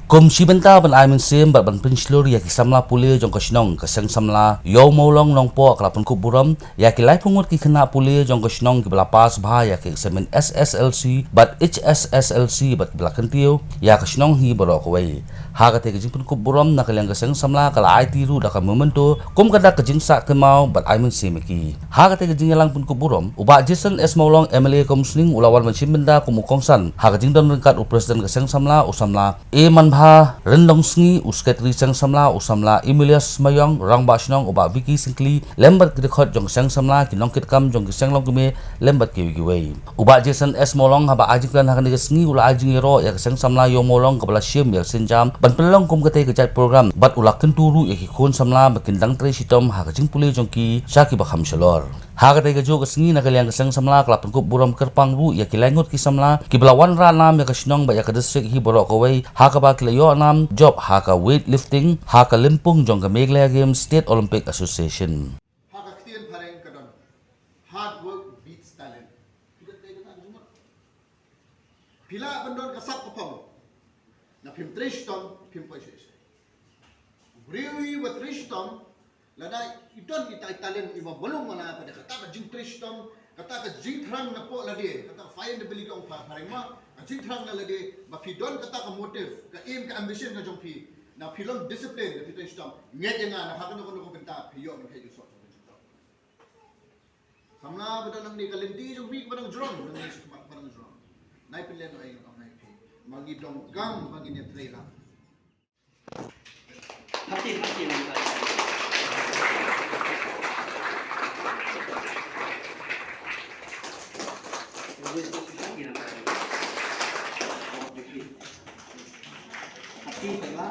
Kum Shibenta ban Aimin Sim ban Pinslur ya ki samla puli jong kasnong kaseng samla yo molong nong po kalapun kuburam ya ki lai pungut ki kena puli jong kasnong ki belapas bha ya ki semen SSLC but HSSLC but belakan tiu ya kasnong hi borok wei ha ka te ki jing kuburam na kalyang kaseng samla kala IT ru da ka momento kum kada ka jing sa kemau bat Aimin Sim ki ha ka te ki jing lang pun kuburam uba Jason S Molong MLA komsning ulawan ban Shibenta kumukongsan ha ka jing don kat presiden kaseng samla usamla man rendong sngi usket risang samla usamla Emilius Mayong rang basnong uba Vicky Singli lembat kidkhot jong sang samla kinong kitkam jong kisang long kume lembat kiwi uba Jason S Molong haba ajiklan hakan sngi ula ajing ro ya kisang samla yo molong kabala shim ya sinjam ban pelong kum kate kejat program bat ulak tenturu ya kikun samla bakindang tre sitom hakajing puli jong ki syaki bakham shalor Haga tega jo kesengi na kaliang keseng samla kelapun kup buram kerpang ru ya kilengut ki samla ki belawan ra nam ya kesinong ba ya ke district hi borok kawai haka ba kilayo nam job haka weightlifting haka limpung jong ke Meghalaya Games State Olympic Association haka ktian pareng kadon hard work beats talent tidak tega na jumot pila bandon kasap kapong na pim trishton pim poises Brewi with trishton lada idon kita talent iba belum mana pada kata ka jing tristom kata ka jing thrang na po ladi kata find the ability ong parima jing thrang na ladi ba pidon kata ka motive ka aim ka ambition ka jong pi na pilon discipline na tristom nget nga na hakan ko benta piyo man kay so samna bedo nang ni kalenti jong week badang drum nang ni badang drum nai pilen ay ang nai pi magidong gang magini trailer hati lang tayo. Hati, diba?